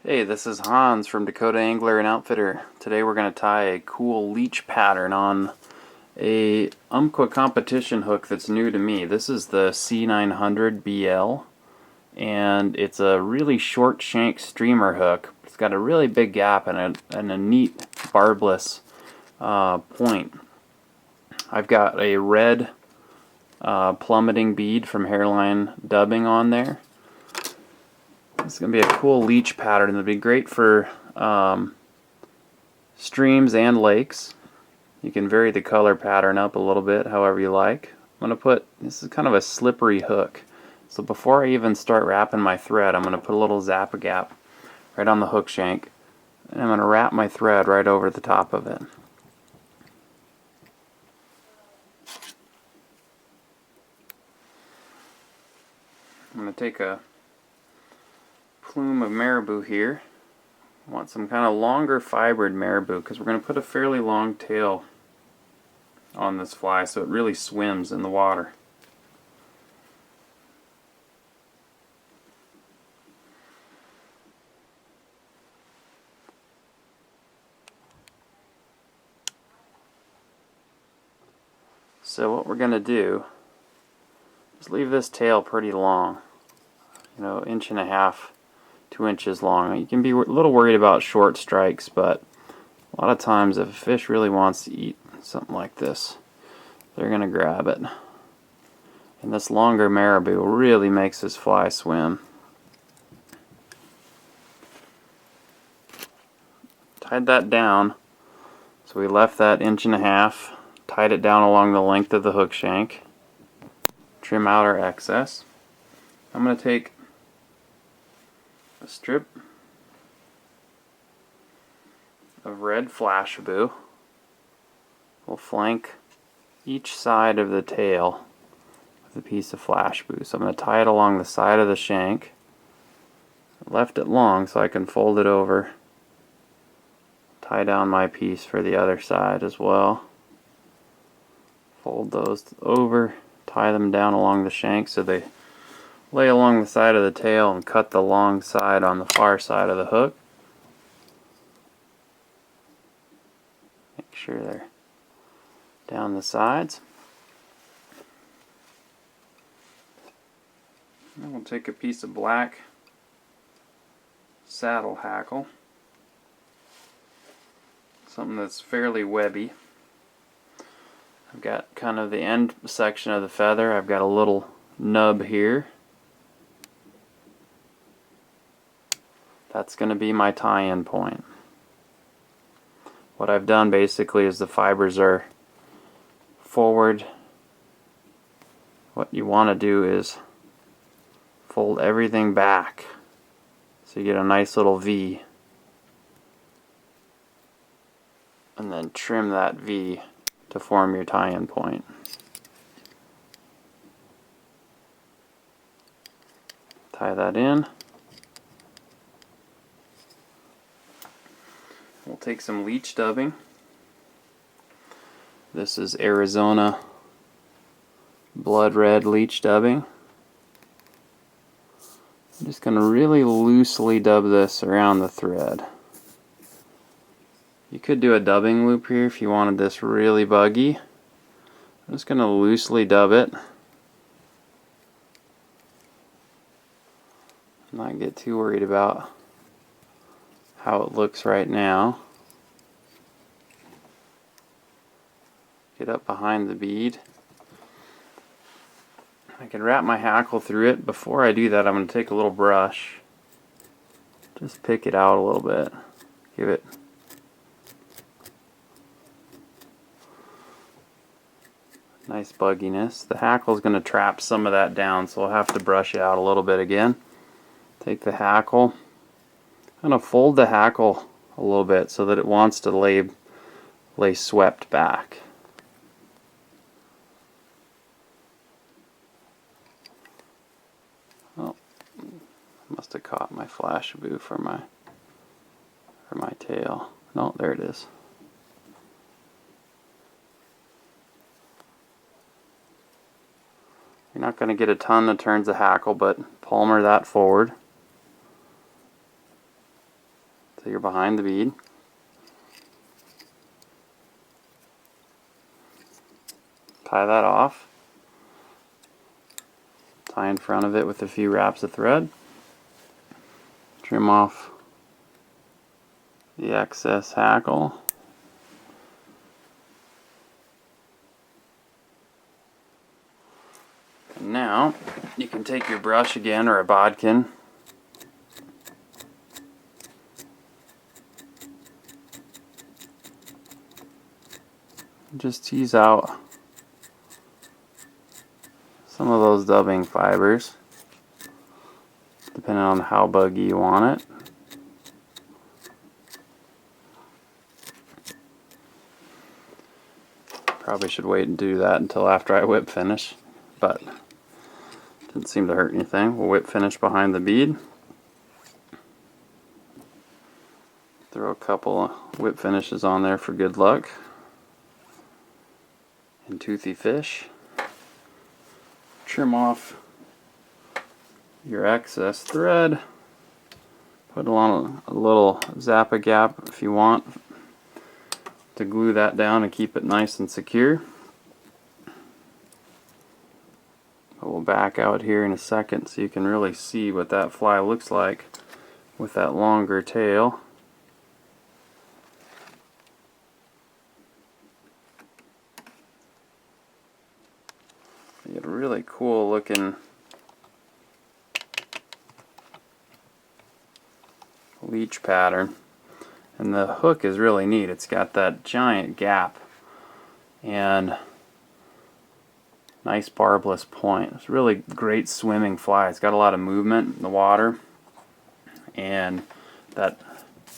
Hey, this is Hans from Dakota Angler Outfitter. Today we're going to tie a cool leech pattern on a Umpqua competition hook that's new to me. This is the C900BL, and it's a really short shank streamer hook. It's got a really big gap and a neat barbless point. I've got a red plummeting bead from Hairline Dubbing on there. It's going to be a cool leech pattern. It'll be great for streams and lakes. You can vary the color pattern up a little bit, however you like. This is kind of a slippery hook. So before I even start wrapping my thread, I'm going to put a little Zap-A-Gap right on the hook shank. And I'm going to wrap my thread right over the top of it. I'm going to take a plume of marabou here. I want some kind of longer fibered marabou because we're going to put a fairly long tail on this fly so it really swims in the water. So what we're going to do is leave this tail pretty long, inch and a half, 2 inches long. You can be a little worried about short strikes, but a lot of times if a fish really wants to eat something like this, they're going to grab it. And this longer marabou really makes this fly swim. Tied that down, so we left that inch and a half, tied it down along the length of the hook shank, trim out our excess. I'm going to take a strip of red Flashabou. We'll flank each side of the tail with a piece of Flashabou. So I'm going to tie it along the side of the shank. I left it long so I can fold it over, tie down my piece for the other side as well. Fold those over, tie them down along the shank so they lay along the side of the tail, and cut the long side on the far side of the hook. Make sure they're down the sides. And we'll take a piece of black saddle hackle, something that's fairly webby. I've got kind of the end section of the feather. I've got a little nub here. That's going to be my tie-in point. What I've done basically is the fibers are forward. What you want to do is fold everything back so you get a nice little V, and then trim that V to form your tie-in point. Tie that in. We'll take some leech dubbing. This is Arizona blood red leech dubbing. I'm just going to really loosely dub this around the thread. You could do a dubbing loop here if you wanted this really buggy. I'm just going to loosely dub it. Not get too worried about how it looks right now. Get up behind the bead. I can wrap my hackle through it. Before I do that, I'm going to take a little brush. Just pick it out a little bit. Give it nice bugginess. The hackle is going to trap some of that down, so I'll have to brush it out a little bit again. Take the hackle. I'm going to fold the hackle a little bit so that it wants to lay swept back. Oh, must have caught my Flashabou for my tail. No, there it is. You're not going to get a ton of turns of hackle, but palmer that forward. So you're behind the bead. Tie that off. Tie in front of it with a few wraps of thread. Trim off the excess hackle. And now you can take your brush again, or a bodkin, and just tease out some of those dubbing fibers, depending on how buggy you want it. Probably should wait and do that until after I whip finish, but didn't seem to hurt anything. We'll whip finish behind the bead. Throw a couple of whip finishes on there for good luck. And toothy fish. Trim off your excess thread. Put on a little Zappa gap if you want to glue that down and keep it nice and secure. But we'll back out here in a second so you can really see what that fly looks like with that longer tail. You get a really cool looking leech pattern. And the hook is really neat. It's got that giant gap and nice barbless point. It's a really great swimming fly. It's got a lot of movement in the water, and that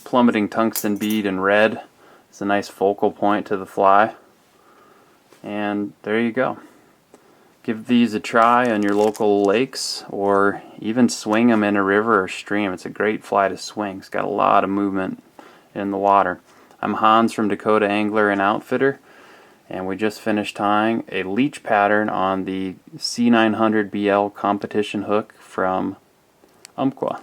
plummeting tungsten bead in red is a nice focal point to the fly. And there you go. Give these a try on your local lakes, or even swing them in a river or stream. It's a great fly to swing. It's got a lot of movement in the water. I'm Hans from Dakota Angler and Outfitter, and we just finished tying a leech pattern on the C900 BL competition hook from Umpqua.